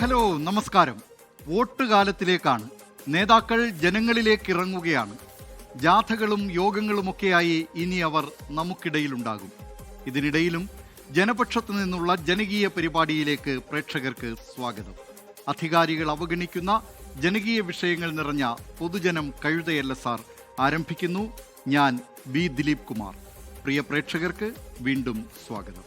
Hello, നമസ്കാരം. Vote കാലത്തിലേക്കാണ്. നേതാക്കൾ ജനങ്ങളിലേക്ക് ഇറങ്ങുകയാണ്. ജാഥകളും യോഗങ്ങളുമൊക്കെയായി ഇനി അവർ നമുക്കിടയിലുണ്ടാകും. ഇതിനിടയിലും ജനപക്ഷത്തു നിന്നുള്ള ജനകീയ പരിപാടിയിലേക്ക് പ്രേക്ഷകർക്ക് സ്വാഗതം. അധികാരികൾ അവഗണിക്കുന്ന ജനകീയ വിഷയങ്ങൾ നിറഞ്ഞ പൊതുജനം കഴുതയല്ല സാർ ആരംഭിക്കുന്നു. ഞാൻ ബി ദിലീപ് കുമാർ. പ്രിയ പ്രേക്ഷകർക്ക് വീണ്ടും സ്വാഗതം.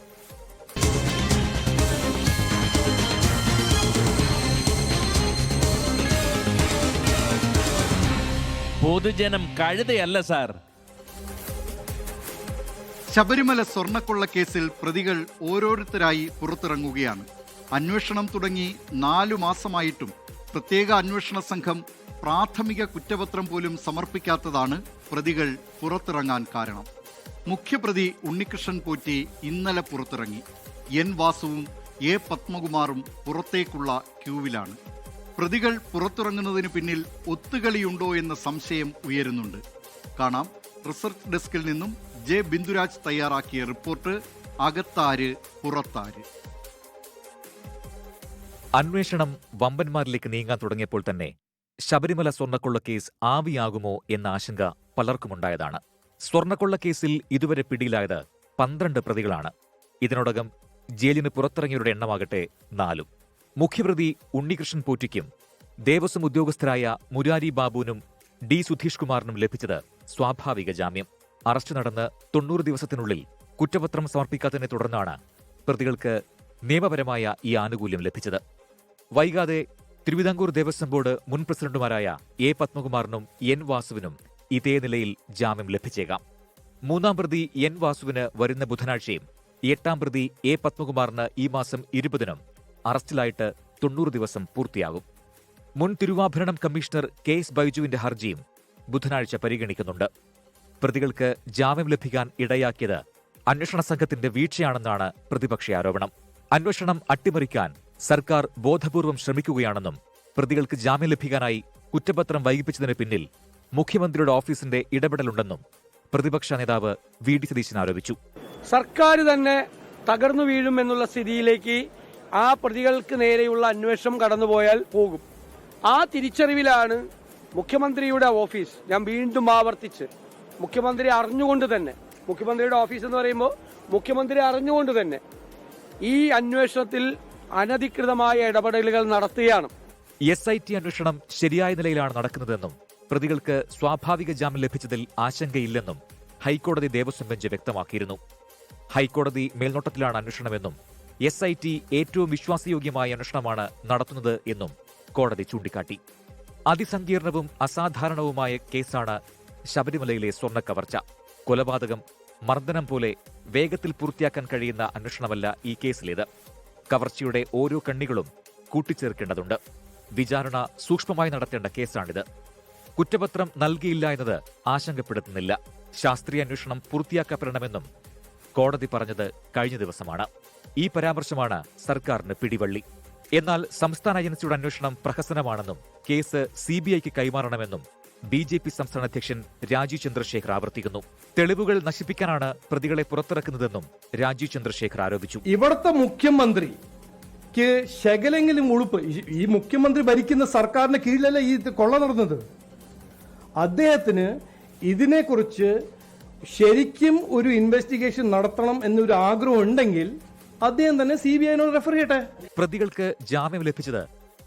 പൊതുജനം കഴുതയല്ല സാർ. ശബരിമല സ്വർണ്ണക്കൊള്ള കേസിൽ പ്രതികൾ ഓരോരുത്തരായി പുറത്തിറങ്ങുകയാണ്. അന്വേഷണം തുടങ്ങി 4 മാസമായിട്ടും പ്രത്യേക അന്വേഷണ സംഘം പ്രാഥമിക കുറ്റപത്രം പോലും സമർപ്പിക്കാത്തതാണ് പ്രതികൾ പുറത്തിറങ്ങാൻ കാരണം. മുഖ്യപ്രതി ഉണ്ണികൃഷ്ണൻ പോറ്റി ഇന്നലെ പുറത്തിറങ്ങി. എൻ വാസുവും എ പത്മകുമാറും പുറത്തേക്കുള്ള ക്യൂവിലാണ്. പ്രതികൾ പുറത്തിറങ്ങുന്നതിന് പിന്നിൽ ഒത്തുകളിയുണ്ടോ എന്ന സംശയം ഉയരുന്നുണ്ട്. കാണാം റിസർച്ച് ഡെസ്കിൽ നിന്നും ജെ ബിന്ദുരാജ് തയ്യാറാക്കിയ റിപ്പോർട്ട്. അകത്താര് പുറത്താര്. അന്വേഷണം വമ്പന്മാരിലേക്ക് നീങ്ങാൻ തുടങ്ങിയപ്പോൾ തന്നെ ശബരിമല സ്വർണ്ണക്കൊള്ള കേസ് ആവിയാകുമോ എന്ന ആശങ്ക പലർക്കുമുണ്ടായതാണ്. സ്വർണ്ണക്കൊള്ള കേസിൽ ഇതുവരെ പിടിയിലായത് 12 പ്രതികളാണ്. ഇതിനോടകം ജയിലിന് പുറത്തിറങ്ങിയവരുടെ എണ്ണമാകട്ടെ 4. മുഖ്യപ്രതി ഉണ്ണികൃഷ്ണൻ പോറ്റിക്കും ദേവസ്വം ഉദ്യോഗസ്ഥരായ മുരാരി ബാബുവിനും ഡി സുധീഷ് കുമാറിനും ലഭിച്ചത് സ്വാഭാവിക ജാമ്യം. അറസ്റ്റ് നടന്ന് 90 ദിവസത്തിനുള്ളിൽ കുറ്റപത്രം സമർപ്പിക്കാത്തതിനെ തുടർന്നാണ് പ്രതികൾക്ക് നിയമപരമായ ഈ ആനുകൂല്യം ലഭിച്ചത്. വൈകാതെ തിരുവിതാംകൂർ ദേവസ്വം ബോർഡ് മുൻ പ്രസിഡന്റുമാരായ എ പത്മകുമാറിനും എൻ വാസുവിനും ഇതേ നിലയിൽ ജാമ്യം ലഭിച്ചേക്കാം. 3-ാം പ്രതി എൻ വാസുവിന് വരുന്ന ബുധനാഴ്ചയും 8-ാം പ്രതി എ പത്മകുമാറിന് ഈ മാസം 20-നും അറസ്റ്റിലായിട്ട് 90 ദിവസം പൂർത്തിയാകും. മുൻ തിരുവാഭരണം കമ്മീഷണർ കെ എസ് ബൈജുവിന്റെ ഹർജിയും ബുധനാഴ്ച പരിഗണിക്കുന്നുണ്ട്. പ്രതികൾക്ക് ജാമ്യം ലഭിക്കാൻ ഇടയാക്കിയത് അന്വേഷണ സംഘത്തിന്റെ വീഴ്ചയാണെന്നാണ് പ്രതിപക്ഷ ആരോപണം. അന്വേഷണം അട്ടിമറിക്കാൻ സർക്കാർ ബോധപൂർവം ശ്രമിക്കുകയാണെന്നും പ്രതികൾക്ക് ജാമ്യം ലഭിക്കാനായി കുറ്റപത്രം വൈകിപ്പിച്ചതിന് പിന്നിൽ മുഖ്യമന്ത്രിയുടെ ഓഫീസിന്റെ ഇടപെടലുണ്ടെന്നും പ്രതിപക്ഷ നേതാവ് വി ഡി സതീശൻ ആരോപിച്ചു. സർക്കാർ തന്നെ തകർന്നു വീഴുമെന്നുള്ള സ്ഥിതിയിലേക്ക് ആ പ്രതികൾക്ക് നേരെയുള്ള അന്വേഷണം കടന്നുപോയാൽ പോകും. ആ തിരിച്ചറിവിലാണ് മുഖ്യമന്ത്രിയുടെ ഓഫീസ്, ഞാൻ വീണ്ടും ആവർത്തിച്ച്, മുഖ്യമന്ത്രി അറിഞ്ഞുകൊണ്ട് തന്നെ, മുഖ്യമന്ത്രിയുടെ ഓഫീസ് എന്ന് പറയുമ്പോൾ മുഖ്യമന്ത്രി അറിഞ്ഞുകൊണ്ട് തന്നെ ഈ അന്വേഷണത്തിൽ അനധികൃതമായ ഇടപെടലുകൾ നടത്തുകയാണ്. SIT അന്വേഷണം ശരിയായ നിലയിലാണ് നടക്കുന്നതെന്നും പ്രതികൾക്ക് സ്വാഭാവിക ജാമ്യം ലഭിച്ചതിൽ ആശങ്കയില്ലെന്നും ഹൈക്കോടതി ദേവസ്വം ബെഞ്ച് വ്യക്തമാക്കിയിരുന്നു. ഹൈക്കോടതി മേൽനോട്ടത്തിലാണ് അന്വേഷണമെന്നും SIT ഏറ്റവും വിശ്വാസയോഗ്യമായ അന്വേഷണമാണ് നടത്തുന്നത് എന്നും കോടതി ചൂണ്ടിക്കാട്ടി. അതിസങ്കീർണവും അസാധാരണവുമായ കേസാണ് ശബരിമലയിലെ സ്വർണ്ണക്കവർച്ച. കൊലപാതകം, മർദ്ദനം പോലെ വേഗത്തിൽ പൂർത്തിയാക്കാൻ കഴിയുന്ന അന്വേഷണമല്ല ഈ കേസിലേത്. കവർച്ചയുടെ ഓരോ കണ്ണികളും കൂട്ടിച്ചേർക്കേണ്ടതുണ്ട്. വിചാരണ സൂക്ഷ്മമായി നടത്തേണ്ട കേസാണിത്. കുറ്റപത്രം നൽകിയില്ല എന്നത് ആശങ്കപ്പെടുത്തുന്നില്ല. ശാസ്ത്രീയ അന്വേഷണം പൂർത്തിയാക്കപ്പെടണമെന്നും കോടതി പറഞ്ഞത് കഴിഞ്ഞ ദിവസമാണ്. ഈ പരാമർശമാണ് സർക്കാരിന് പിടിവള്ളി. എന്നാൽ സംസ്ഥാന ഏജൻസിയുടെ അന്വേഷണം പ്രഹസനമാണെന്നും കേസ് CBIക്ക് കൈമാറണമെന്നും BJP സംസ്ഥാന അധ്യക്ഷൻ രാജീവ് ചന്ദ്രശേഖർ ആവർത്തിക്കുന്നു. തെളിവുകൾ നശിപ്പിക്കാനാണ് പ്രതികളെ പുറത്തിറക്കുന്നതെന്നും രാജീവ് ചന്ദ്രശേഖർ ആരോപിച്ചു. ഇവിടുത്തെ മുഖ്യമന്ത്രിക്ക് ശകലെങ്കിലും ഉളുപ്പ്, ഈ മുഖ്യമന്ത്രി ഭരിക്കുന്ന സർക്കാരിന്റെ കീഴിലല്ല ഈ കൊള്ള നടന്നത്. അദ്ദേഹത്തിന് ഇതിനെക്കുറിച്ച് ശരിക്കും ഒരു ഇൻവെസ്റ്റിഗേഷൻ നടത്തണം എന്നൊരു ആഗ്രഹം ഉണ്ടെങ്കിൽ അദ്ദേഹം തന്നെ CBIനോട് റെഫർ ചെയ്യട്ടെ. പ്രതികൾക്ക് ജാമ്യം ലഭിച്ചത്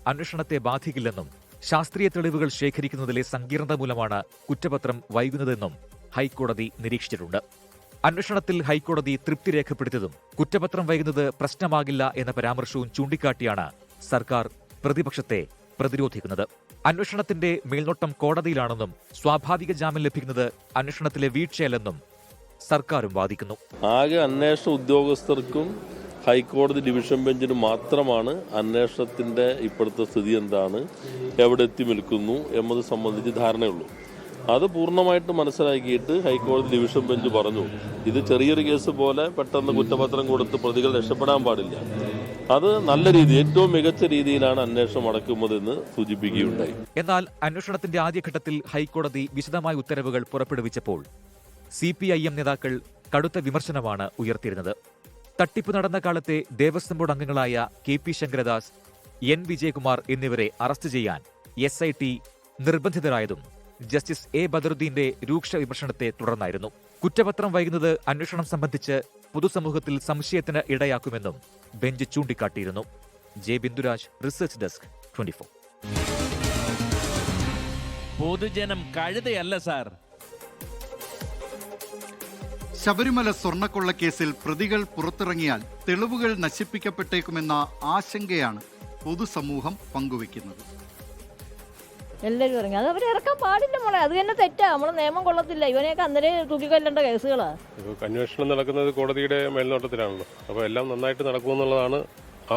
അന്വേഷണത്തെ ബാധിക്കില്ലെന്നും ശാസ്ത്രീയ തെളിവുകൾ ശേഖരിക്കുന്നതിലെ സങ്കീർണത മൂലമാണ് കുറ്റപത്രം വൈകുന്നതെന്നും ഹൈക്കോടതി നിരീക്ഷിച്ചിട്ടുണ്ട്. അന്വേഷണത്തിൽ ഹൈക്കോടതി തൃപ്തി രേഖപ്പെടുത്തിയതും കുറ്റപത്രം വൈകുന്നത് പ്രശ്നമാകില്ല എന്ന പരാമർശവും ചൂണ്ടിക്കാട്ടിയാണ് സർക്കാർ പ്രതിപക്ഷത്തെ പ്രതിരോധിക്കുന്നത്. അന്വേഷണത്തിന്റെ മേൽനോട്ടം കോടതിയിലാണെന്നും സ്വാഭാവിക ജാമ്യം ലഭിക്കുന്നത് അന്വേഷണത്തിലെ വീഴ്ചയല്ലെന്നും സർക്കാരും വാദിക്കുന്നു. ആകെ അന്വേഷണ ഉദ്യോഗസ്ഥർക്കും ഹൈക്കോടതി ഡിവിഷൻ ബെഞ്ചിന് മാത്രമാണ് അന്വേഷണത്തിന്റെ ഇപ്പോഴത്തെ സ്ഥിതി എന്താണ്, എവിടെ എത്തി നിൽക്കുന്നു എന്നത് സംബന്ധിച്ച് ധാരണയുള്ളൂ. അത് പൂർണ്ണമായിട്ട് മനസ്സിലാക്കിയിട്ട് ഹൈക്കോടതി ഡിവിഷൻ ബെഞ്ച് പറഞ്ഞു, ഇത് ചെറിയൊരു കേസ് പോലെ പെട്ടെന്ന് കുറ്റപത്രം കൊടുത്ത് പ്രതികൾ രക്ഷപ്പെടാൻ പാടില്ല. അത് നല്ല രീതി, ഏറ്റവും മികച്ച രീതിയിലാണ് അന്വേഷണം നടക്കുന്നതെന്ന് സൂചിപ്പിക്കുകയുണ്ടായി. എന്നാൽ അന്വേഷണത്തിന്റെ ആദ്യഘട്ടത്തിൽ ഹൈക്കോടതി വിശദമായ ഉത്തരവുകൾ പുറപ്പെടുവിച്ചപ്പോൾ CPIM നേതാക്കൾ കടുത്ത വിമർശനമാണ് ഉയർത്തിയിരുന്നത്. തട്ടിപ്പ് നടന്ന കാലത്തെ ദേവസ്വം ബോർഡ് അംഗങ്ങളായ KP ശങ്കരദാസ്, എൻ വിജയകുമാർ എന്നിവരെ അറസ്റ്റ് ചെയ്യാൻ SIT നിർബന്ധിതരായതും ജസ്റ്റിസ് A ബദറുദ്ദീന്റെ രൂക്ഷ വിമർശനത്തെ തുടർന്നായിരുന്നു. കുറ്റപത്രം വൈകുന്നത് അന്വേഷണം സംബന്ധിച്ച് പൊതുസമൂഹത്തിൽ സംശയത്തിന് ഇടയാക്കുമെന്നും ബെഞ്ച് ചൂണ്ടിക്കാട്ടിയിരുന്നു. J Binduraj, research desk, 24. പൊതുജനം കഴുതയല്ല സാർ. ശബരിമല സ്വർണ്ണക്കൊള്ള കേസിൽ പ്രതികൾ പുറത്തിറങ്ങിയാൽ തെളിവുകൾ നശിപ്പിക്കപ്പെട്ടേക്കുമെന്ന ആശങ്കയാണ് പൊതുസമൂഹം പങ്കുവെക്കുന്നത്. എല്ലാവരും ഇറങ്ങി അത് അവർ ഇറക്കാൻ പാടില്ല മോളെ, അത് തന്നെ തെറ്റാ. നമ്മൾ നിയമം കൊള്ളത്തില്ല. ഇവനെയൊക്കെ അന്നേരം തൂക്കിക്കൊല്ലേണ്ട കേസുകളാ. അന്വേഷണം നടക്കുന്നത് കോടതിയുടെ മേൽനോട്ടത്തിലാണല്ലോ. അപ്പോൾ എല്ലാം നന്നായിട്ട് നടക്കുമെന്നുള്ളതാണ്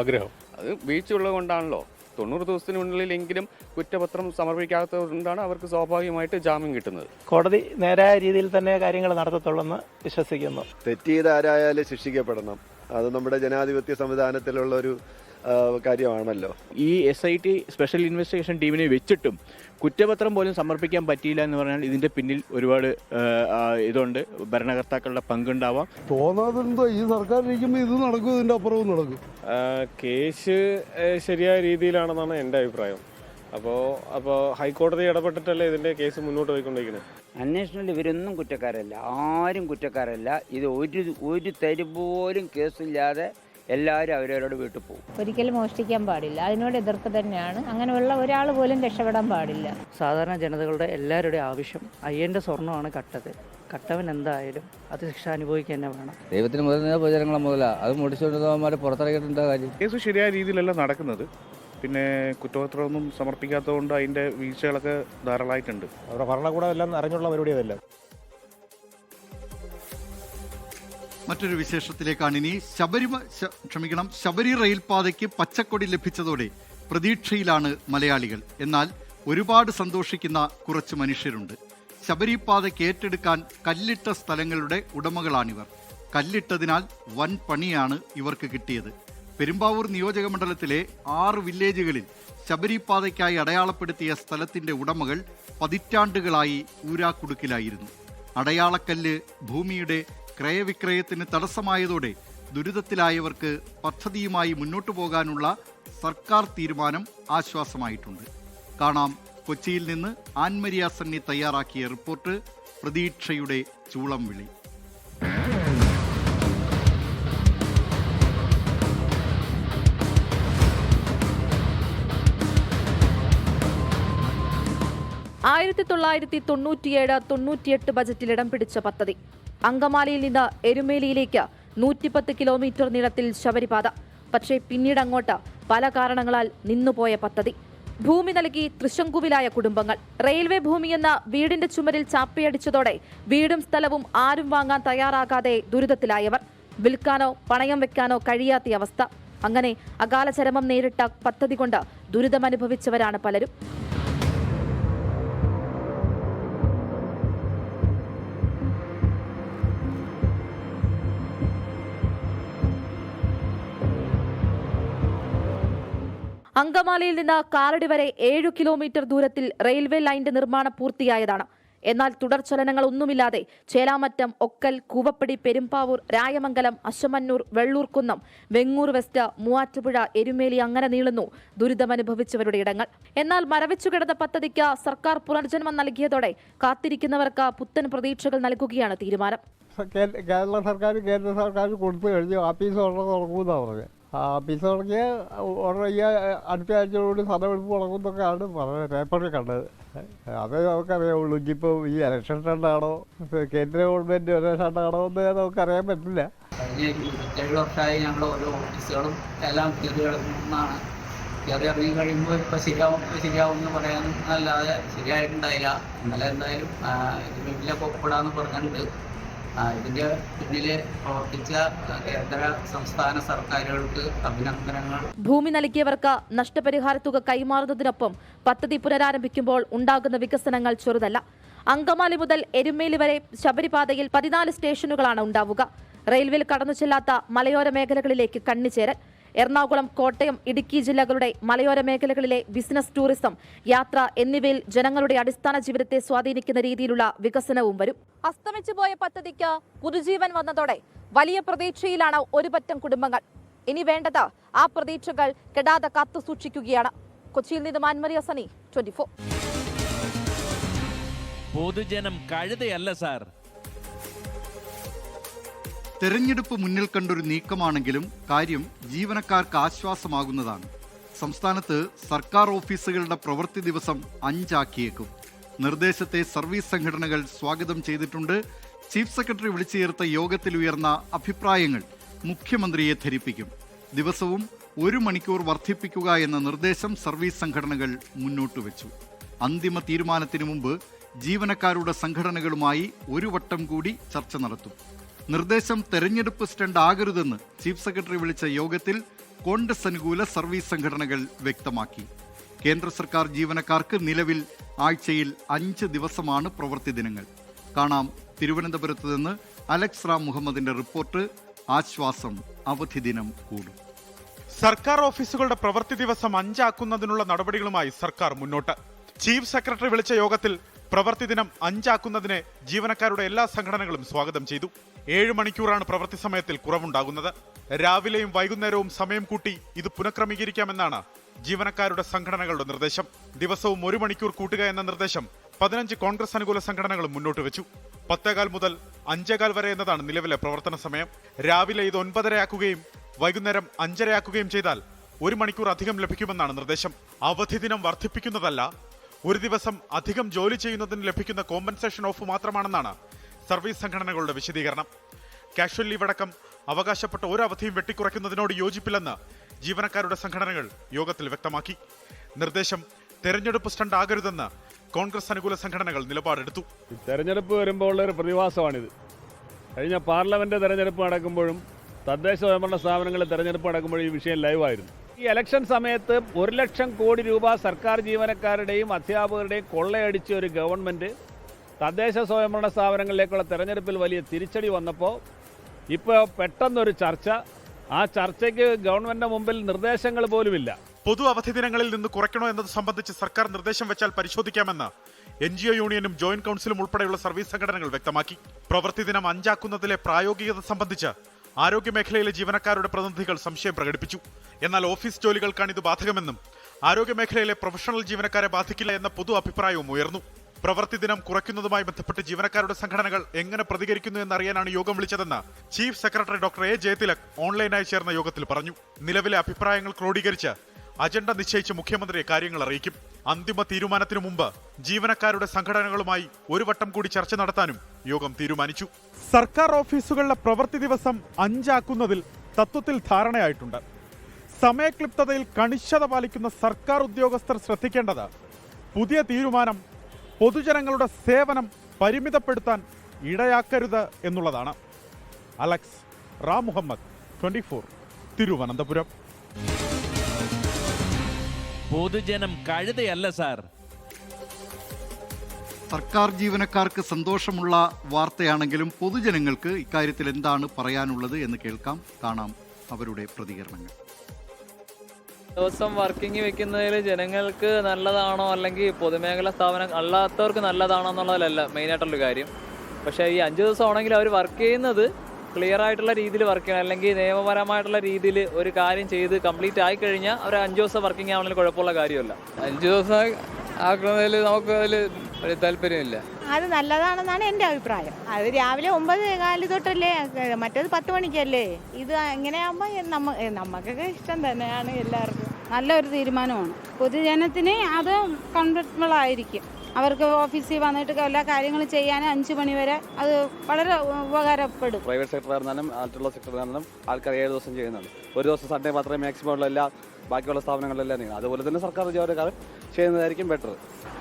ആഗ്രഹം. അത് വീഴ്ചയുള്ളത് കൊണ്ടാണല്ലോ 90 ദിവസത്തിനുള്ളിലെങ്കിലും കുറ്റപത്രം സമർപ്പിക്കാത്തതുകൊണ്ടാണ് അവർക്ക് സ്വാഭാവികമായിട്ട് ജാമ്യം കിട്ടുന്നത്. കോടതി നേരായ രീതിയിൽ തന്നെ കാര്യങ്ങൾ നടത്തത്തുള്ളെന്ന് വിശ്വസിക്കുന്നു. തെറ്റ് ചെയ്ത ആരായാലും ശിക്ഷിക്കപ്പെടണം. അത് നമ്മുടെ ജനാധിപത്യ സംവിധാനത്തിലുള്ള ഒരു കാര്യമാണല്ലോ. ഈ SIT സ്പെഷ്യൽ ഇൻവെസ്റ്റിഗേഷൻ ടീമിനെ വെച്ചിട്ടും കുറ്റപത്രം പോലും സമർപ്പിക്കാൻ പറ്റിയില്ല എന്ന് പറഞ്ഞാൽ ഇതിന്റെ പിന്നിൽ ഒരുപാട് ഇതുണ്ട്. ഭരണകർത്താക്കളുടെ പങ്കുണ്ടാവാം. തോന്നാതെന്തോ ഈ സർക്കാർ ഇരിക്കുമ്പോൾ ഇത് നടക്കും, ഇതിന്റെ അപ്പുറവും നടക്കും. കേസ് ശരിയായ രീതിയിലാണെന്നാണ് എൻ്റെ അഭിപ്രായം. അപ്പോൾ ഹൈക്കോടതി ഇടപെട്ടിട്ടല്ലേ ഇതിൻ്റെ കേസ് മുന്നോട്ട് പോയിക്കൊണ്ടിരിക്കുന്നത്. അന്വേഷണത്തിൽ ഇവരൊന്നും കുറ്റക്കാരല്ല, ആരും കുറ്റക്കാരല്ല. ഇത് ഒരു തരി പോലും കേസില്ലാതെ എല്ലാവരും അവരവരോട് വീട്ടിൽ പോകും. ഒരിക്കലും മോഷ്ടിക്കാൻ പാടില്ല, അതിനോട് എതിർപ്പ് തന്നെയാണ്. അങ്ങനെയുള്ള ഒരാൾ പോലും രക്ഷപ്പെടാൻ പാടില്ല. സാധാരണ ജനതകളുടെ എല്ലാവരുടെയും ആവശ്യം അയ്യൻ്റെ സ്വർണ്ണമാണ് കട്ടത്. കട്ടവൻ എന്തായാലും അത് ശിക്ഷ അനുഭവിക്കുക തന്നെ വേണം. ദൈവത്തിന് മുതൽ പൊതുജനങ്ങളെ മുതലാ അത് മുടിച്ചുകൊണ്ടവന്മാരെ പുറത്തിറങ്ങിയിട്ടുണ്ടാ കാര്യം. കേസ് ശരിയായ രീതിയിലല്ല നടക്കുന്നത്. പിന്നെ കുറ്റപത്രമൊന്നും സമർപ്പിക്കാത്തതുകൊണ്ട് അതിന്റെ വീഴ്ചകളൊക്കെ ധാരാളമായിട്ടുണ്ട്. അവരുടെ ഭരണകൂടം എല്ലാം അറിഞ്ഞുള്ള പരിപാടിയതല്ല. മറ്റൊരു വിശേഷത്തിലേക്കാണ് ഇനി. ശബരി റെയിൽപാതയ്ക്ക് പച്ചക്കൊടി ലഭിച്ചതോടെ പ്രതീക്ഷയിലാണ് മലയാളികൾ. എന്നാൽ ഒരുപാട് സന്തോഷിക്കുന്ന കുറച്ച് മനുഷ്യരുണ്ട്. ശബരിപാതയ്ക്ക് ഏറ്റെടുക്കാൻ കല്ലിട്ട സ്ഥലങ്ങളുടെ ഉടമകളാണിവർ. കല്ലിട്ടതിനാൽ വൻ പണിയാണ് ഇവർക്ക് കിട്ടിയത്. പെരുമ്പാവൂർ നിയോജകമണ്ഡലത്തിലെ 6 വില്ലേജുകളിൽ ശബരിപാതയ്ക്കായി അടയാളപ്പെടുത്തിയ സ്ഥലത്തിന്റെ ഉടമകൾ പതിറ്റാണ്ടുകളായി ഊരാക്കുടുക്കിലായിരുന്നു. അടയാളക്കല്ല് ഭൂമിയുടെ ക്രയവിക്രയത്തിന് തടസ്സമായതോടെ ദുരിതത്തിലായവർക്ക് പദ്ധതിയുമായി മുന്നോട്ടു പോകാനുള്ള സർക്കാർ തീരുമാനം ആശ്വാസമായിട്ടുണ്ട്. കാണാം കൊച്ചിയിൽ നിന്ന് ആൻമരിയ സണ്ണി തയ്യാറാക്കിയ റിപ്പോർട്ട്. പ്രതീക്ഷയുടെ ചൂളം വിളി. ആയിരത്തി 1997-98 ബജറ്റിൽ ഇടം പിടിച്ച പദ്ധതി. അങ്കമാലിയിൽ നിന്ന് എരുമേലിയിലേക്ക് 110 കിലോമീറ്റർ നീളത്തിൽ ശബരിപാത. പക്ഷേ പിന്നീട് അങ്ങോട്ട് പല കാരണങ്ങളാൽ നിന്നുപോയ പദ്ധതി. ഭൂമി നൽകി തൃശങ്കുവിലായ കുടുംബങ്ങൾ. റെയിൽവേ ഭൂമിയെന്ന വീടിന്റെ ചുമരിൽ ചാപ്പയടിച്ചതോടെ വീടും സ്ഥലവും ആരും വാങ്ങാൻ തയ്യാറാകാതെ ദുരിതത്തിലായവർ. വിൽക്കാനോ പണയം വെക്കാനോ കഴിയാത്ത അവസ്ഥ. അങ്ങനെ അകാല ചരമം നേരിട്ട പദ്ധതി കൊണ്ട് ദുരിതമനുഭവിച്ചവരാണ് പലരും. അങ്കമാലിയിൽ നിന്ന് കാലടി വരെ 7 കിലോമീറ്റർ ദൂരത്തിൽ റെയിൽവേ ലൈന്റെ നിർമ്മാണം പൂർത്തിയായതാണ്. എന്നാൽ തുടർചലനങ്ങൾ ഒന്നുമില്ലാതെ ചേലാമറ്റം, ഒക്കൽ, കൂവപ്പടി, പെരുമ്പാവൂർ, രായമംഗലം, അശമന്നൂർ, വെള്ളൂർക്കുന്നം, വെങ്ങൂർ വെസ്റ്റ്, മൂവാറ്റുപുഴ, എരുമേലി അങ്ങനെ നീളുന്നു ദുരിതമനുഭവിച്ചവരുടെ ഇടങ്ങൾ. എന്നാൽ മരവിച്ചു കിടന്ന പദ്ധതിക്ക് സർക്കാർ പുനർജന്മം നൽകിയതോടെ കാത്തിരിക്കുന്നവർക്ക് പുത്തൻ പ്രതീക്ഷകൾ നൽകുകയാണ് തീരുമാനം. കേരള സർക്കാർ കേന്ദ്ര സർക്കാർ കൊടുത്തു കഴിഞ്ഞു. ആഫീസ് തുറക്കുമെന്നാണ് പറഞ്ഞത്. ആഫീസ് തുടങ്ങിയ ഈ അടുത്ത ആഴ്ചയോട് സ്ഥലമെടുപ്പ് തുടങ്ങുന്നൊക്കെയാണ് പറഞ്ഞത്, പേപ്പറിൽ കണ്ടത്. അതേ നമുക്കറിയാവുള്ളൂ. ഇനിയിപ്പോൾ ഈ ഇലക്ഷൻ ഫണ്ടാണോ കേന്ദ്ര ഗവൺമെൻറ് ഇലക്ഷൻ ഫണ്ടാണോ എന്ന് നമുക്കറിയാൻ പറ്റില്ല. 27 വർഷമായി ഞങ്ങൾ ഓരോ ഓഫീസുകളും എല്ലാം കയറിയിറങ്ങുന്നതാണ്. കയറി ഇറങ്ങി കഴിയുമ്പോൾ ഇപ്പോൾ ശരിയാവും എന്ന് പറയാനും അല്ലാതെ ശരിയായിട്ടുണ്ടായില്ല. ഇന്നലെ എന്തായാലും ഇതിന് വലിയ പൊക്കപ്പെടാന്ന് പറഞ്ഞിട്ടുണ്ട്. ഇതിന്റെ പിന്നില് പ്രവർത്തിച്ച കേന്ദ്ര സംസ്ഥാന സർക്കാരുകൾക്ക് അഭിനന്ദനങ്ങൾ. ഭൂമി നൽകിയവർക്ക് നഷ്ടപരിഹാര തുക കൈമാറുന്നതിനൊപ്പം പദ്ധതി പുനരാരംഭിക്കുമ്പോൾ ഉണ്ടാകുന്ന വികസനങ്ങൾ ചെറുതല്ല. അങ്കമാലി മുതൽ എരുമേലി വരെ ശബരിപാതയിൽ 14 സ്റ്റേഷനുകളാണ് ഉണ്ടാവുക. റെയിൽവേയിൽ കടന്നു ചെല്ലാത്ത മലയോര മേഖലകളിലേക്ക് കണ്ണിച്ചേരൽ. എറണാകുളം, കോട്ടയം, ഇടുക്കി ജില്ലകളുടെ മലയോര മേഖലകളിലെ ബിസിനസ്, ടൂറിസം, യാത്ര എന്നിവയിൽ ജനങ്ങളുടെ അടിസ്ഥാന ജീവിതത്തെ സ്വാധീനിക്കുന്ന രീതിയിലുള്ള വികസനവും വരും. അസ്തമിച്ചുപോയ പദ്ധതിക്ക് പുതുജീവൻ വന്നതോടെ വലിയ പ്രതീക്ഷയിലാണ് ഒരു പറ്റം കുടുംബങ്ങൾ. ഇനി വേണ്ടത് ആ പ്രതീക്ഷകൾ കെടാതെ കാത്തു സൂക്ഷിക്കുകയാണ്. കൊച്ചിയിൽ നിന്ന് മാൻമരിയ സനി, 24. പൊതുജനം കഴുതയല്ല സാർ. തെരഞ്ഞെടുപ്പ് മുന്നിൽ കണ്ടൊരു നീക്കമാണെങ്കിലും കാര്യം ജീവനക്കാർക്ക് ആശ്വാസമാകുന്നതാണ്. സംസ്ഥാനത്ത് സർക്കാർ ഓഫീസുകളുടെ പ്രവൃത്തി ദിവസം 5 ആക്കിയേക്കും. നിർദ്ദേശത്തെ സർവീസ് സംഘടനകൾ സ്വാഗതം ചെയ്തിട്ടുണ്ട്. ചീഫ് സെക്രട്ടറി വിളിച്ചു ചേർത്ത യോഗത്തിൽ ഉയർന്ന അഭിപ്രായങ്ങൾ മുഖ്യമന്ത്രിയെ ധരിപ്പിക്കും. ദിവസവും 1 മണിക്കൂർ വർദ്ധിപ്പിക്കുക എന്ന നിർദ്ദേശം സർവീസ് സംഘടനകൾ മുന്നോട്ട് വെച്ചു. അന്തിമ തീരുമാനത്തിനു മുമ്പ് ജീവനക്കാരുടെ സംഘടനകളുമായി ഒരു വട്ടം കൂടി ചർച്ച നടത്തും. നിർദ്ദേശം തെരഞ്ഞെടുപ്പ് സ്റ്റണ്ട് ആകരുതെന്ന് ചീഫ് സെക്രട്ടറി വിളിച്ച യോഗത്തിൽ കോൺഗ്രസ് അനുകൂല സർവീസ് സംഘടനകൾ വ്യക്തമാക്കി. കേന്ദ്ര സർക്കാർ ജീവനക്കാർക്ക് നിലവിൽ ആഴ്ചയിൽ 5 ദിവസമാണ് പ്രവൃത്തി ദിനങ്ങൾ. കാണാം തിരുവനന്തപുരത്ത് നിന്ന് അലക്സ് റാം മുഹമ്മദിന്റെ റിപ്പോർട്ട്. ആശ്വാസം, അവധി ദിനം കൂടും. സർക്കാർ ഓഫീസുകളുടെ പ്രവൃത്തി ദിവസം 5 ആക്കുന്നതിനുള്ള നടപടികളുമായി സർക്കാർ മുന്നോട്ട്. ചീഫ് സെക്രട്ടറി വിളിച്ച യോഗത്തിൽ പ്രവൃത്തി ദിനം 5 ആക്കുന്നതിനെ ജീവനക്കാരുടെ എല്ലാ സംഘടനകളും സ്വാഗതം ചെയ്തു. 7 മണിക്കൂറാണ് പ്രവൃത്തി സമയത്തിൽ കുറവുണ്ടാകുന്നത്. രാവിലെയും വൈകുന്നേരവും സമയം കൂട്ടി ഇത് പുനഃക്രമീകരിക്കാമെന്നാണ് ജീവനക്കാരുടെ സംഘടനകളുടെ നിർദ്ദേശം. ദിവസവും 1 മണിക്കൂർ കൂട്ടുക എന്ന നിർദ്ദേശം 15 കോൺഗ്രസ് അനുകൂല സംഘടനകളും മുന്നോട്ട് വെച്ചു. 10:15 മുതൽ 5:15 വരെ എന്നതാണ് നിലവിലെ പ്രവർത്തന സമയം. രാവിലെ ഇത് 9:30 ആക്കുകയും വൈകുന്നേരം 5:30 ആക്കുകയും ചെയ്താൽ 1 മണിക്കൂർ അധികം ലഭിക്കുമെന്നാണ് നിർദ്ദേശം. അവധി ദിനം വർദ്ധിപ്പിക്കുന്നതല്ല, ഒരു ദിവസം അധികം ജോലി ചെയ്യുന്നതിന് ലഭിക്കുന്ന കോമ്പൻസേഷൻ ഓഫ് മാത്രമാണെന്നാണ് സർവീസ് സംഘടനകളുടെ വിശദീകരണം. കാഷ്വൽ ലീവ് അടക്കം അവകാശപ്പെട്ട ഒരു അവധിയും വെട്ടിക്കുറയ്ക്കുന്നതിനോട് യോജിപ്പില്ലെന്ന് ജീവനക്കാരുടെ സംഘടനകൾ യോഗത്തിൽ വ്യക്തമാക്കി. നിർദ്ദേശം തെരഞ്ഞെടുപ്പ് സ്റ്റണ്ട് ആകരുതെന്ന് കോൺഗ്രസ് അനുകൂല സംഘടനകൾ നിലപാടെടുത്തു. തെരഞ്ഞെടുപ്പ് വരുമ്പോൾ ഉള്ള ഒരു പ്രതിഭാസമാണിത്. കഴിഞ്ഞ പാർലമെന്റ് തെരഞ്ഞെടുപ്പ് നടക്കുമ്പോഴും തദ്ദേശ സ്വയംഭരണ സ്ഥാപനങ്ങളിൽ തെരഞ്ഞെടുപ്പ് നടക്കുമ്പോഴും ഈ വിഷയം ലൈവായിരുന്നു. ഈ ഇലക്ഷൻ സമയത്ത് 1 ലക്ഷം കോടി രൂപ സർക്കാർ ജീവനക്കാരുടെയും അധ്യാപകരുടെയും കൊള്ളയടിച്ച ഒരു ഗവൺമെന്റ് തദ്ദേശ സ്വയംഭരണ സ്ഥാപനങ്ങളിലേക്കുള്ള തെരഞ്ഞെടുപ്പിൽ വലിയ തിരിച്ചടി വന്നപ്പോൾ ഇപ്പോൾ പെട്ടെന്നൊരു ചർച്ച. ആ ചർച്ചയ്ക്ക് ഗവൺമെന്റിന്റെ മുമ്പിൽ നിർദ്ദേശങ്ങൾ പോലുമില്ല. പൊതു അവധി ദിനങ്ങളിൽ നിന്ന് കുറയ്ക്കണോ എന്നത് സംബന്ധിച്ച് സർക്കാർ നിർദ്ദേശം വെച്ചാൽ പരിശോധിക്കാമെന്ന് NGO യൂണിയനും ജോയിന്റ് കൗൺസിലും ഉൾപ്പെടെയുള്ള സർവീസ് സംഘടനകൾ വ്യക്തമാക്കി. പ്രവൃത്തി ദിനം 5 ആക്കുന്നതിലെ പ്രായോഗികത സംബന്ധിച്ച് ആരോഗ്യമേഖലയിലെ ജീവനക്കാരുടെ പ്രതിനിധികൾ സംശയം പ്രകടിപ്പിച്ചു. എന്നാൽ ഓഫീസ് ജോലികൾക്കാണ് ഇത് ബാധകമെന്നും ആരോഗ്യമേഖലയിലെ പ്രൊഫഷണൽ ജീവനക്കാരെ ബാധിക്കില്ല എന്ന പൊതു അഭിപ്രായവും ഉയർന്നു. പ്രവൃത്തി ദിനം കുറയ്ക്കുന്നതുമായി ബന്ധപ്പെട്ട് ജീവനക്കാരുടെ സംഘടനകൾ എങ്ങനെ പ്രതികരിക്കുന്നു എന്നറിയാനാണ് യോഗം വിളിച്ചതെന്ന് chief secretary doctor A. Jayathilak ഓൺലൈനായി ചേർന്ന യോഗത്തിൽ പറഞ്ഞു. നിലവിലെ അഭിപ്രായങ്ങൾ ക്രോഡീകരിച്ച് അജണ്ട നിശ്ചയിച്ച് മുഖ്യമന്ത്രിയെ കാര്യങ്ങൾ അറിയിക്കും. അന്തിമ തീരുമാനത്തിനു മുമ്പ് ജീവനക്കാരുടെ സംഘടനകളുമായി ഒരു വട്ടം കൂടി ചർച്ച നടത്താനും യോഗം തീരുമാനിച്ചു. സർക്കാർ ഓഫീസുകളുടെ പ്രവൃത്തി ദിവസം 5 ആക്കുന്നതിൽ തത്വത്തിൽ ധാരണയായിട്ടുണ്ട്. സമയക്ലിപ്തതയിൽ കണിശത പാലിക്കുന്ന സർക്കാർ ഉദ്യോഗസ്ഥർ ശ്രദ്ധിക്കേണ്ടത് പുതിയ തീരുമാനം പൊതുജനങ്ങളുടെ സേവനം പരിമിതപ്പെടുത്താൻ ഇടയാക്കരുത് എന്നുള്ളതാണ്. അലക്സ് റാം മുഹമ്മദ്, 24, തിരുവനന്തപുരം. പൊതുജനം കഴുതയല്ല സാർ. സർക്കാർ ജീവനക്കാർക്ക് സന്തോഷമുള്ള വാർത്തയാണെങ്കിലും പൊതുജനങ്ങൾക്ക് ഇക്കാര്യത്തിൽ എന്താണ് പറയാനുള്ളത് എന്ന് കേൾക്കാം. കാണാം അവരുടെ പ്രതികരണങ്ങൾ. ദിവസം വർക്കിംഗ് വെക്കുന്നതിൽ ജനങ്ങൾക്ക് നല്ലതാണോ അല്ലെങ്കിൽ പൊതുമേഖലാ സ്ഥാപനം അല്ലാത്തവർക്ക് നല്ലതാണോ എന്നുള്ളതല്ല മെയിനായിട്ടുള്ള കാര്യം. പക്ഷേ ഈ 5 ദിവസം ആണെങ്കിൽ അവർ വർക്ക് ചെയ്യുന്നത് ക്ലിയർ ആയിട്ടുള്ള രീതിയിൽ വർക്ക് ചെയ്യണം. അല്ലെങ്കിൽ നിയമപരമായിട്ടുള്ള രീതിയിൽ ഒരു കാര്യം ചെയ്ത് കംപ്ലീറ്റ് ആയി കഴിഞ്ഞാൽ അവർ 5 ദിവസം വർക്കിംഗ് ആവണമെങ്കിൽ കുഴപ്പമുള്ള കാര്യമല്ല. 5 ദിവസം ആക്കുന്നതിൽ നമുക്ക് അതിൽ ഒരു താല്പര്യമില്ല. അത് നല്ലതാണെന്നാണ് എൻ്റെ അഭിപ്രായം. അത് രാവിലെ 9:15 തൊട്ടല്ലേ, മറ്റേത് 10 മണിക്കല്ലേ. ഇത് ഇങ്ങനെയാകുമ്പോൾ നമുക്കൊക്കെ ഇഷ്ടം തന്നെയാണ്. എല്ലാവർക്കും നല്ലൊരു തീരുമാനമാണ്. പൊതുജനത്തിന് അത് കംഫർട്ടബിൾ ആയിരിക്കും. അവർക്ക് ഓഫീസിൽ വന്നിട്ട് എല്ലാ കാര്യങ്ങളും ചെയ്യാൻ 5 മണി വരെ അത് വളരെ ഉപകാരപ്പെടും. പ്രൈവറ്റ് സെക്ടർ ആയിരുന്നാലും മറ്റുള്ള സെക്ടർ ആയിരുന്നാലും ആൾക്കാർ 7 ദിവസം ചെയ്യുന്നുണ്ട്. ഒരു ദിവസം സൺഡേ മാത്രമേ മാക്സിമം ഉള്ള എല്ലാ ബാക്കിയുള്ള സ്ഥാപനങ്ങളിലെല്ലാം നീങ്ങും. അതുപോലെ തന്നെ സർക്കാർ ജീവനക്കാർ ചെയ്യുന്നതായിരിക്കും ബെറ്റർ.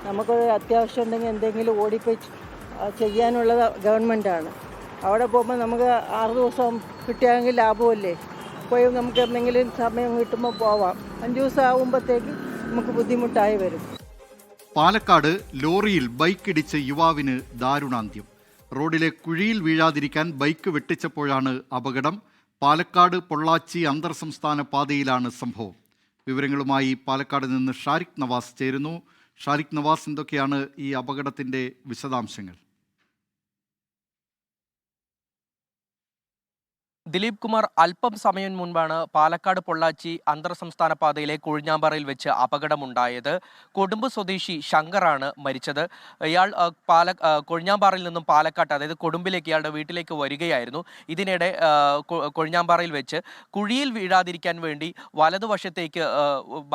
നമുക്കൊരു അത്യാവശ്യം ഉണ്ടെങ്കിൽ എന്തെങ്കിലും ഓടിപ്പോയി ചെയ്യാനുള്ള ഗവൺമെൻറ്റാണ്. അവിടെ പോകുമ്പോൾ നമുക്ക് 6 ദിവസം കിട്ടിയാണെങ്കിൽ ലാഭമല്ലേ. പോയി നമുക്ക് എന്തെങ്കിലും സമയം കിട്ടുമ്പോൾ പോവാം. 5 ദിവസം ആകുമ്പോഴത്തേക്ക് നമുക്ക് ബുദ്ധിമുട്ടായി വരും. പാലക്കാട് ലോറിയിൽ ബൈക്കിടിച്ച് യുവാവിന് ദാരുണാന്ത്യം. റോഡിലെ കുഴിയിൽ വീഴാതിരിക്കാൻ ബൈക്ക് വെട്ടിച്ചപ്പോഴാണ് അപകടം. പാലക്കാട് പൊള്ളാച്ചി അന്തർ സംസ്ഥാന പാതയിലാണ് സംഭവം. വിവരങ്ങളുമായി പാലക്കാട് നിന്ന് ഷാരിഖ് നവാസ് ചേരുന്നു. ഷാരിഖ് നവാസ്, എന്തൊക്കെയാണ് ഈ അപകടത്തിൻ്റെ വിശദാംശങ്ങൾ? ദിലീപ് കുമാർ അല്പം സമയം മുൻപാണ് പാലക്കാട് പൊള്ളാച്ചി അന്തർ സംസ്ഥാന പാതയിലെ കൊഴിഞ്ഞാമ്പാറയിൽ വെച്ച് അപകടമുണ്ടായത്. കൊടുമ്പ് സ്വദേശി ശങ്കറാണ് മരിച്ചത്. ഇയാൾ കൊഴിഞ്ഞാമ്പാറയിൽ നിന്നും പാലക്കാട്ട്, അതായത് കൊടുമ്പിലേക്ക് ഇയാളുടെ വീട്ടിലേക്ക് വരികയായിരുന്നു. ഇതിനിടെ കൊഴിഞ്ഞാമ്പാറയിൽ വെച്ച് കുഴിയിൽ വീഴാതിരിക്കാൻ വേണ്ടി വലതുവശത്തേക്ക്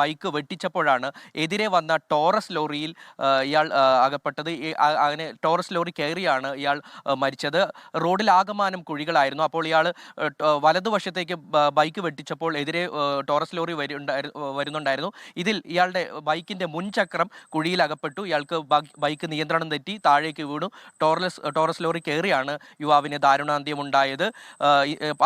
ബൈക്ക് വെട്ടിച്ചപ്പോഴാണ് എതിരെ വന്ന ടോറസ് ലോറിയിൽ ഇയാൾ അകപ്പെട്ടത്. അങ്ങനെ ടോറസ് ലോറി കയറിയാണ് ഇയാൾ മരിച്ചത്. റോഡിൽ ആകമാനം കുഴികളായിരുന്നു. അപ്പോൾ ഇയാൾ വലതുവശത്തേക്ക് ബൈക്ക് വെട്ടിച്ചപ്പോൾ എതിരെ ടോറസ് ലോറി വരുന്നുണ്ടായിരുന്നു. ഇതിൽ ഇയാളുടെ ബൈക്കിന്റെ മുൻചക്രം കുഴിയിൽ അകപ്പെട്ടു. ഇയാൾക്ക് ബൈക്ക് നിയന്ത്രണം തെറ്റി താഴേക്ക് വീണു. ടോറസ് ലോറി കയറിയാണ് യുവാവിന് ദാരുണാന്ത്യം ഉണ്ടായത്.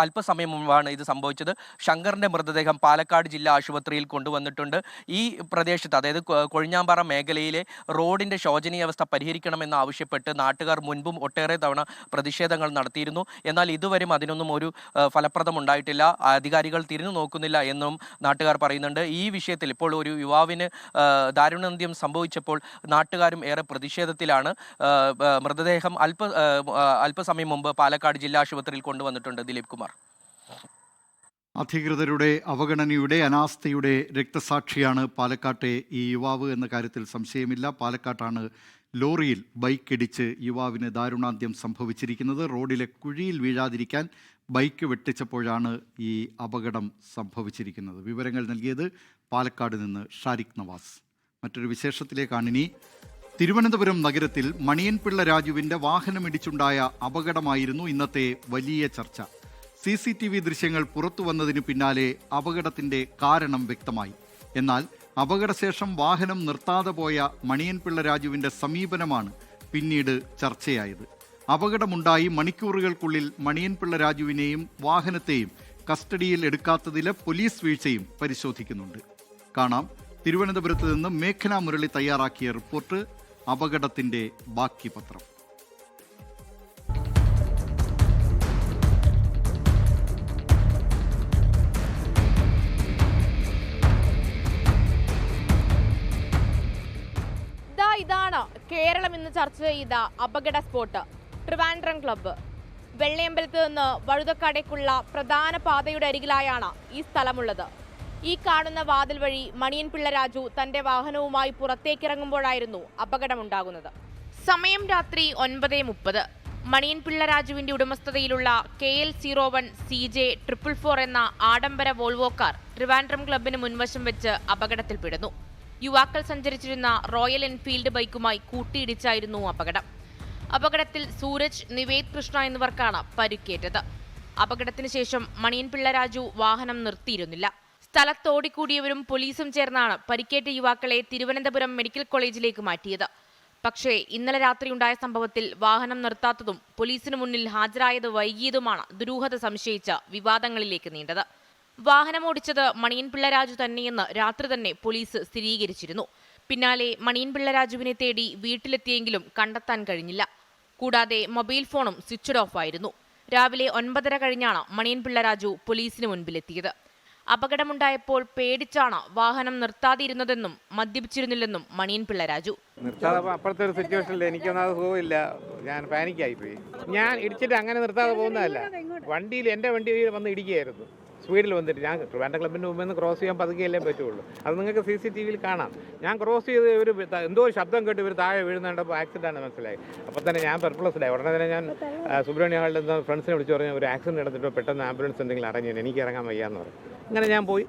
അല്പസമയം മുമ്പാണ് ഇത് സംഭവിച്ചത്. ശങ്കറിന്റെ മൃതദേഹം പാലക്കാട് ജില്ലാ ആശുപത്രിയിൽ കൊണ്ടുവന്നിട്ടുണ്ട്. ഈ പ്രദേശത്ത്, അതായത് കൊഴിഞ്ഞാമ്പാറ മേഖലയിലെ റോഡിന്റെ ശോചനീയാവസ്ഥ പരിഹരിക്കണമെന്ന് ആവശ്യപ്പെട്ട് നാട്ടുകാർ മുൻപും ഒട്ടേറെ തവണ പ്രതിഷേധങ്ങൾ നടത്തിയിരുന്നു. എന്നാൽ ഇതുവരെയും അതിനൊന്നും ഒരു ഫലപ്രദം ഉണ്ടായിട്ടില്ല. അധികാരികൾ തിരിഞ്ഞു നോക്കുന്നില്ല എന്നും നാട്ടുകാർ പറയുന്നുണ്ട്. ഈ വിഷയത്തിൽ ഇപ്പോൾ ഒരു യുവാവിന് ദാരുണാന്ത്യം സംഭവിച്ചപ്പോൾ നാട്ടുകാരും ഏറെ പ്രതിഷേധത്തിലാണ്. മൃതദേഹം അല്പസമയം മുമ്പ് പാലക്കാട് ജില്ലാ ആശുപത്രിയിൽ കൊണ്ടുവന്നിട്ടുണ്ട്. ദിലീപ് കുമാർ. അധികൃതരുടെ അവഗണനയുടെ, അനാസ്ഥയുടെ രക്തസാക്ഷിയാണ് പാലക്കാട്ടെ ഈ യുവാവ് എന്ന കാര്യത്തിൽ സംശയമില്ല. പാലക്കാട്ടാണ് ലോറിയിൽ ബൈക്കിടിച്ച് യുവാവിന് ദാരുണാന്ത്യം സംഭവിച്ചിരിക്കുന്നത്. റോഡിലെ കുഴിയിൽ വീഴാതിരിക്കാൻ ബൈക്ക് വെട്ടിച്ചപ്പോഴാണ് ഈ അപകടം സംഭവിച്ചിരിക്കുന്നത്. വിവരങ്ങൾ നൽകിയത് പാലക്കാട് നിന്ന് ഷാരിഖ് നവാസ്. മറ്റൊരു വിശേഷത്തിലേക്കാണിനി. തിരുവനന്തപുരം നഗരത്തിൽ മണിയൻപിള്ള രാജുവിൻ്റെ വാഹനമിടിച്ചുണ്ടായ അപകടമായിരുന്നു ഇന്നത്തെ വലിയ ചർച്ച. CCTV ദൃശ്യങ്ങൾ പുറത്തു വന്നതിന് പിന്നാലെ അപകടത്തിൻ്റെ കാരണം വ്യക്തമായി. എന്നാൽ അപകടശേഷം വാഹനം നിർത്താതെ പോയ മണിയൻപിള്ള രാജുവിൻ്റെ സമീപനമാണ് പിന്നീട് ചർച്ചയായത്. അപകടമുണ്ടായി മണിക്കൂറുകൾക്കുള്ളിൽ മണിയൻപിള്ള രാജുവിനെയും വാഹനത്തെയും കസ്റ്റഡിയിൽ എടുക്കാത്തതിലെ പോലീസ് വീഴ്ചയും പരിശോധിക്കുന്നുണ്ട്. കാണാം തിരുവനന്തപുരത്ത് നിന്ന് മേഘന മുരളി തയ്യാറാക്കിയ റിപ്പോർട്ട്. അപകടത്തിൻ്റെ ബാക്കി പത്രം. ഇതാണ് കേരളം ഇന്ന് ചർച്ച ചെയ്ത അപകട സ്പോട്ട്, ട്രിവാൻഡ്രം ക്ലബ്ബ്. വെള്ളയമ്പലത്ത് നിന്ന് വഴുതക്കാടേക്കുള്ള പ്രധാന പാതയുടെ അരികിലായാണ് ഈ സ്ഥലമുള്ളത്. ഈ കാണുന്ന വാതിൽ വഴി മണിയൻപിള്ള രാജു തന്റെ വാഹനവുമായി പുറത്തേക്കിറങ്ങുമ്പോഴായിരുന്നു അപകടമുണ്ടാകുന്നത്. സമയം രാത്രി 9:30. മണിയൻപിള്ള രാജുവിന്റെ ഉടമസ്ഥതയിലുള്ള KL01 CJ 444 എന്ന ആഡംബര വോൾവോ കാർ ട്രിവാൻഡ്രം ക്ലബിന് മുൻവശം വെച്ച് അപകടത്തിൽപ്പെടുന്നു. യുവാക്കൾ സഞ്ചരിച്ചിരുന്ന റോയൽ എൻഫീൽഡ് ബൈക്കുമായി കൂട്ടിയിടിച്ചായിരുന്നു അപകടം. അപകടത്തിൽ സൂരജ്, നിവേദ് കൃഷ്ണ എന്നിവർക്കാണ് പരിക്കേറ്റത്. അപകടത്തിന് ശേഷം മണിയൻപിള്ള രാജു വാഹനം നിർത്തിയിരുന്നില്ല. സ്ഥലത്തോടിക്കൂടിയവരും പോലീസും ചേർന്നാണ് പരിക്കേറ്റ യുവാക്കളെ തിരുവനന്തപുരം മെഡിക്കൽ കോളേജിലേക്ക് മാറ്റിയത്. പക്ഷേ ഇന്നലെ രാത്രിയുണ്ടായ സംഭവത്തിൽ വാഹനം നിർത്താത്തതും പോലീസിന് മുന്നിൽ ഹാജരായത് വൈകിയതുമാണ് ദുരൂഹത സംശയിച്ച വിവാദങ്ങളിലേക്ക് നീണ്ടത്. വാഹനമോടിച്ചത് മണിയൻപിള്ള രാജു തന്നെയെന്ന് രാത്രി തന്നെ പോലീസ് സ്ഥിരീകരിച്ചിരുന്നു. പിന്നാലെ മണിയൻപിള്ള രാജുവിനെ തേടി വീട്ടിലെത്തിയെങ്കിലും കണ്ടെത്താൻ കഴിഞ്ഞില്ല. കൂടാതെ മൊബൈൽ ഫോണും സ്വിച്ച്ഡ് ഓഫ് ആയിരുന്നു. രാവിലെ 9:30 കഴിഞ്ഞാണ് മണിയൻപിള്ള രാജു പോലീസിന് മുൻപിലെത്തിയത്. അപകടമുണ്ടായപ്പോൾ പേടിച്ചാണ് വാഹനം നിർത്താതിരുന്നതെന്നും മദ്യപിച്ചിരുന്നില്ലെന്നും മണിയൻപിള്ള രാജു. നിർത്താതെ അപ്പുറത്തെ ഒരു സിറ്റുവേഷനിൽ എനിക്കൊന്നും അത് പോവില്ല, ഞാൻ പാനിക്കായിപ്പോയി. ഞാൻ ഇടിച്ചിട്ട് അങ്ങനെ നിർത്താതെ പോകുന്നതല്ല, വണ്ടിയിൽ എൻ്റെ വണ്ടിയിൽ വന്ന് ഇടിക്കുകയായിരുന്നു. സ്പീഡിൽ വന്നിട്ട് ഞാൻ ട്രിവാൻഡ്രം ക്ലബിൻ്റെ മുമ്പിൽ നിന്ന് ക്രോസ് ചെയ്യാൻ പതുക്കെയല്ലേ പറ്റുള്ളൂ. അത് നിങ്ങൾക്ക് CCTVയിൽ കാണാം. ഞാൻ ക്രോസ് ചെയ്ത് ഒരു എന്തോ ശബ്ദം കേട്ട് ഇവർ താഴെ വീഴുന്നുണ്ടപ്പോൾ ആക്സിഡൻ്റ് മനസ്സിലായി. അപ്പോൾ തന്നെ ഞാൻ പെർപ്ലസ്ഡായി. ഉടനെ തന്നെ ഞാൻ സുബ്രഹ്മണ്യ ഹാളിൽ നിന്ന് ഫ്രണ്ട്സിനെ വിളിച്ച് പറഞ്ഞു ഒരു ആക്സിഡൻറ്റ് നടന്നിട്ടോ പെട്ടെന്ന് ആംബുലൻസ് എന്തെങ്കിലും അറേഞ്ച് ചെയ്യണം, എനിക്ക് ഇറങ്ങാൻ വയ്യാന്ന് പറഞ്ഞു. അങ്ങനെ ഞാൻ പോയി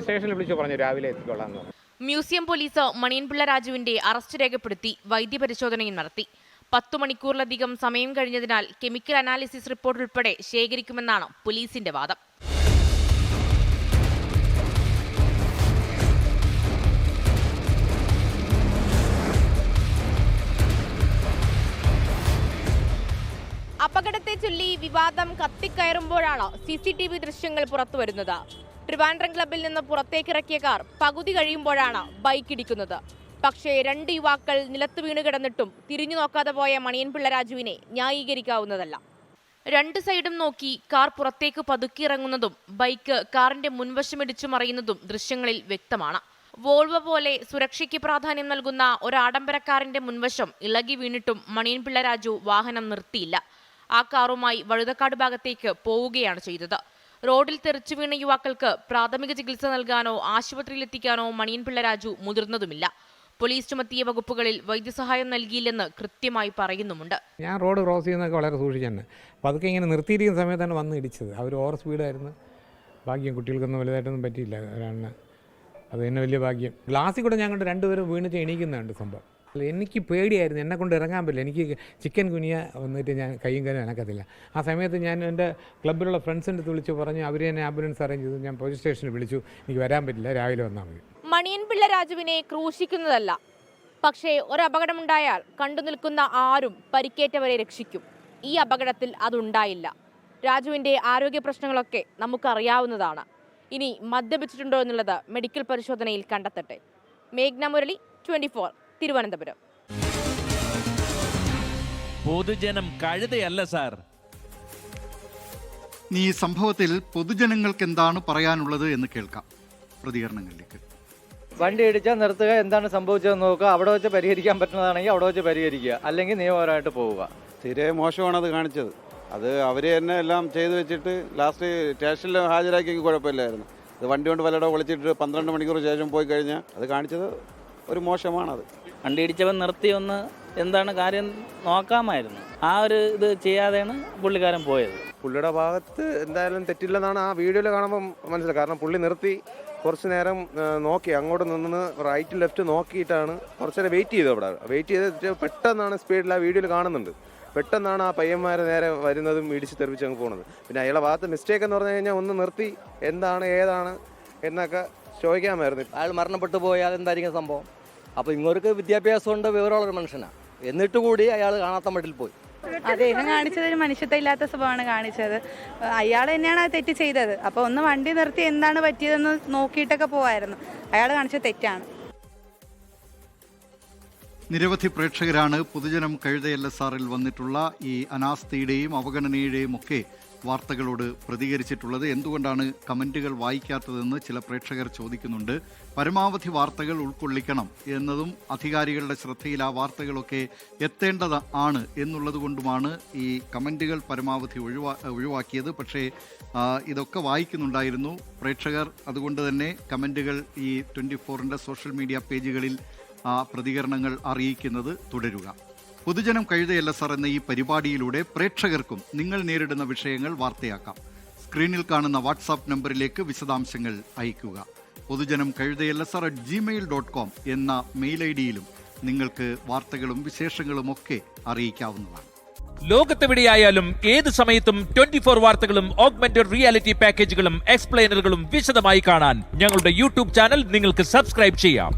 സ്റ്റേഷനിൽ വിളിച്ച് പറഞ്ഞു രാവിലെ എത്തിക്കൊള്ളാമെന്ന് പറഞ്ഞു. മ്യൂസിയം പോലീസ് മണിയൻപിള്ള രാജുവിന്റെ അറസ്റ്റ് രേഖപ്പെടുത്തി വൈദ്യപരിശോധനയും നടത്തി. 10 മണിക്കൂറിലധികം സമയം കഴിഞ്ഞതിനാൽ കെമിക്കൽ അനാലിസിസ് റിപ്പോർട്ട് ഉൾപ്പെടെ ശേഖരിക്കുമെന്നാണ് പോലീസിന്റെ വാദം. അപകടത്തെ ചൊല്ലി വിവാദം കത്തിക്കയറുമ്പോഴാണ് CCTV ദൃശ്യങ്ങൾ പുറത്തുവരുന്നത്. ട്രിവാൻഡ്രം ക്ലബിൽ നിന്ന് പുറത്തേക്കിറക്കിയ കാർ പകുതി കഴിയുമ്പോഴാണ് ബൈക്ക് ഇടിക്കുന്നത്. പക്ഷേ 2 യുവാക്കൾ നിലത്ത് വീണ് കിടന്നിട്ടും തിരിഞ്ഞു നോക്കാതെ പോയ മണിയൻപിള്ള രാജുവിനെ ന്യായീകരിക്കാവുന്നതല്ല. 2 സൈഡും നോക്കി കാർ പുറത്തേക്ക് പതുക്കിയിറങ്ങുന്നതും ബൈക്ക് കാറിന്റെ മുൻവശമിടിച്ചു മറിയുന്നതും ദൃശ്യങ്ങളിൽ വ്യക്തമാണ്. വോൾവോ പോലെ സുരക്ഷയ്ക്ക് പ്രാധാന്യം നൽകുന്ന ഒരു ആഡംബരക്കാറിന്റെ മുൻവശം ഇളകി വീണിട്ടും മണിയൻപിള്ള രാജു വാഹനം നിർത്തിയില്ല. ആ കാറുമായി വഴുതക്കാട് ഭാഗത്തേക്ക് പോവുകയാണ് ചെയ്തത്. റോഡിൽ തെറിച്ചു വീണ യുവാക്കൾക്ക് പ്രാഥമിക ചികിത്സ നൽകാനോ ആശുപത്രിയിലെത്തിക്കാനോ മണിയൻപിള്ള രാജു മുതിർന്നതുമില്ല. പോലീസ് ചുമത്തിയ വകുപ്പുകളിൽ വൈദ്യസഹായം നൽകിയില്ലെന്ന് കൃത്യമായി പറയുന്നുമുണ്ട്. ഞാൻ റോഡ് ക്രോസ് ചെയ്യുന്നതൊക്കെ വളരെ സൂക്ഷിച്ചു തന്നെ. അപ്പോൾ അതൊക്കെ ഇങ്ങനെ നിർത്തിയിരിക്കുന്ന സമയത്താണ് വന്ന് ഇടിച്ചത്. അവർ ഓവർ സ്പീഡായിരുന്നു. ഭാഗ്യം, കുട്ടികൾക്കൊന്നും വലുതായിട്ടൊന്നും പറ്റിയില്ല. ഒരാളിന് അത് തന്നെ വലിയ ഭാഗ്യം. ഗ്ലാസ്സിൽ കൂടെ ഞാൻ കണ്ട് രണ്ടുപേരും വീണിട്ട് എണീക്കുന്നുണ്ട് സംഭവം. എനിക്ക് പേടിയായിരുന്നു, എന്നെ കൊണ്ട് ഇറങ്ങാൻ പറ്റില്ല. എനിക്ക് ചിക്കൻ കുനിയ വന്നിട്ട് ഞാൻ കയ്യും കാലും അനക്കത്തില്ല. ആ സമയത്ത് ഞാൻ എൻ്റെ ക്ലബ്ബിലുള്ള ഫ്രണ്ട്സിൻ്റെ അടുത്ത് വിളിച്ച് പറഞ്ഞു. അവർ തന്നെ ആംബുലൻസ് അറേഞ്ച് ചെയ്തു. ഞാൻ പോലീസ് സ്റ്റേഷനിൽ വിളിച്ചു. എനിക്ക് വരാൻ പറ്റില്ല, രാവിലെ വന്നാൽ മതി. മണിയൻപിള്ള രാജുവിനെ ക്രൂശിക്കുന്നതല്ല, പക്ഷേ ഒരു അപകടമുണ്ടായാൽ കണ്ടു നിൽക്കുന്ന ആരും പരിക്കേറ്റവരെ രക്ഷിക്കും. ഈ അപകടത്തിൽ അതുണ്ടായില്ല. രാജുവിൻ്റെ ആരോഗ്യ പ്രശ്നങ്ങളൊക്കെ നമുക്കറിയാവുന്നതാണ്. ഇനി മദ്യപിച്ചിട്ടുണ്ടോ എന്നുള്ളത് മെഡിക്കൽ പരിശോധനയിൽ കണ്ടെത്തട്ടെ. മേഘ്ന മുരളി, 24, തിരുവനന്തപുരം. പൊതുജനം കഴുതയല്ല സാർ. ഈ സംഭവത്തിൽ പൊതുജനങ്ങൾക്ക് എന്താണ് പറയാനുള്ളത് എന്ന് കേൾക്കാം. പ്രതികരണങ്ങളിലേക്ക്. വണ്ടി ഇടിച്ചാൽ നിർത്തുക, എന്താണ് സംഭവിച്ചതെന്ന് നോക്കുക, അവിടെ വെച്ച് പരിഹരിക്കാൻ പറ്റുന്നതാണെങ്കിൽ അവിടെ വെച്ച് പരിഹരിക്കുക, അല്ലെങ്കിൽ നിയമപരമായിട്ട് പോവുക. തീരെ മോശമാണ് അത് കാണിച്ചത്. അത് അവർ തന്നെ എല്ലാം ചെയ്തു വെച്ചിട്ട് ലാസ്റ്റ് സ്റ്റേഷനിൽ ഹാജരാക്കി കുഴപ്പമില്ലായിരുന്നു. ഇത് വണ്ടി കൊണ്ട് വല്ലടോ വിളിച്ചിട്ട് 12 മണിക്കൂർ ശേഷം പോയി കഴിഞ്ഞാൽ അത് കാണിച്ചത് ഒരു മോശമാണത്. വണ്ടി ഇടിച്ചവൻ നിർത്തി ഒന്ന് എന്താണ് കാര്യം നോക്കാമായിരുന്നു. ആ ഒരു ഇത് ചെയ്യാതെയാണ് പുള്ളിക്കാരൻ പോയത്. പുള്ളിയുടെ ഭാഗത്ത് എന്തായാലും തെറ്റില്ലെന്നാണ് ആ വീഡിയോയിൽ കാണുമ്പോൾ മനസ്സിലായത്. കാരണം പുള്ളി നിർത്തി കുറച്ച് നേരം നോക്കി, അങ്ങോട്ട് നിന്ന് റൈറ്റ് ലെഫ്റ്റ് നോക്കിയിട്ടാണ് കുറച്ച് നേരം വെയിറ്റ് ചെയ്തത്. അവിടെ വെയിറ്റ് ചെയ്ത് പെട്ടെന്നാണ് സ്പീഡിൽ ആ വീഡിയോയിൽ കാണുന്നുണ്ട്. പെട്ടെന്നാണ് ആ പയ്യന്മാർ നേരെ വരുന്നതും ഇടിച്ച് തെറിപ്പിച്ച് അങ്ങ് പോകുന്നത്. പിന്നെ അയാളുടെ ഭാഗത്ത് മിസ്റ്റേക്ക് എന്ന് പറഞ്ഞു കഴിഞ്ഞാൽ ഒന്ന് നിർത്തി എന്താണ് ഏതാണ് എന്നൊക്കെ ചോദിക്കാമായിരുന്നു. അയാൾ മരണപ്പെട്ടു പോയാൽ എന്തായിരിക്കും സംഭവം? അപ്പോൾ ഇങ്ങോട്ട് വിദ്യാഭ്യാസമുണ്ട്, വിവരമുള്ളൊരു മനുഷ്യനാണ്. എന്നിട്ട് കൂടി അയാൾ കാണാത്ത മട്ടിൽ പോയി. അദ്ദേഹം കാണിച്ചത് ഒരു മനുഷ്യത്വം ഇല്ലാത്ത സ്വഭാവമാണ് കാണിച്ചത്. അയാൾ തന്നെയാണ് ആ തെറ്റ് ചെയ്തത്. അപ്പോൾ ഒന്ന് വണ്ടി നിർത്തി എന്താണ് പറ്റിയതെന്ന് നോക്കിയിട്ടൊക്കെ പോവായിരുന്നു. അയാൾ കാണിച്ചത് തെറ്റാണ്. നിരവധി പ്രേക്ഷകരാണ് പൊതുജനം കഴുതയല്ല സാറിൽ വന്നിട്ടുള്ള ഈ അനാസ്ഥയുടെയും അവഗണനയുടെയും ഒക്കെ വാർത്തകളോട് പ്രതികരിച്ചിട്ടുള്ളത്. എന്തുകൊണ്ടാണ് കമൻറ്റുകൾ വായിക്കാത്തതെന്ന് ചില പ്രേക്ഷകർ ചോദിക്കുന്നുണ്ട്. പരമാവധി വാർത്തകൾ ഉൾക്കൊള്ളിക്കണം എന്നതും അധികാരികളുടെ ശ്രദ്ധയിൽ ആ വാർത്തകളൊക്കെ എത്തേണ്ടത് ആണ് എന്നുള്ളത് കൊണ്ടുമാണ് ഈ കമൻറ്റുകൾ പരമാവധി ഒഴിവാക്കിയത്. പക്ഷേ ഇതൊക്കെ വായിക്കുന്നുണ്ടായിരുന്നു പ്രേക്ഷകർ. അതുകൊണ്ട് തന്നെ കമൻറ്റുകൾ ഈ 24-ൻ്റെ സോഷ്യൽ മീഡിയ പേജുകളിൽ പ്രതികരണങ്ങൾ അറിയിക്കുന്നത് തുടരുക. പൊതുജനം കഴുതയല്ല സാർ എന്ന ഈ പരിപാടിയിലൂടെ പ്രേക്ഷകർക്കും നിങ്ങൾ നേരിടുന്ന വിഷയങ്ങൾ വാർത്തയാക്കാം. സ്ക്രീനിൽ കാണുന്ന വാട്സാപ്പ് നമ്പറിലേക്ക് വിശദാംശങ്ങൾ അയയ്ക്കുക. പൊതുജനം കഴുതയല്ല സാർ @gmail.com എന്ന മെയിൽ ഐഡിയിലും നിങ്ങൾക്ക് വാർത്തകളും വിശേഷങ്ങളും ഒക്കെ അറിയിക്കാവുന്നതാണ്. ലോകത്തെവിടെയായാലും ഏത് സമയത്തും 24 വാർത്തകളും ഓഗ്മെന്റഡ് റിയാലിറ്റി പാക്കേജുകളും എക്സ്പ്ലെയിനറുകളും വിശദമായി കാണാൻ ഞങ്ങളുടെ യൂട്യൂബ് ചാനൽ നിങ്ങൾക്ക് സബ്സ്ക്രൈബ് ചെയ്യാം.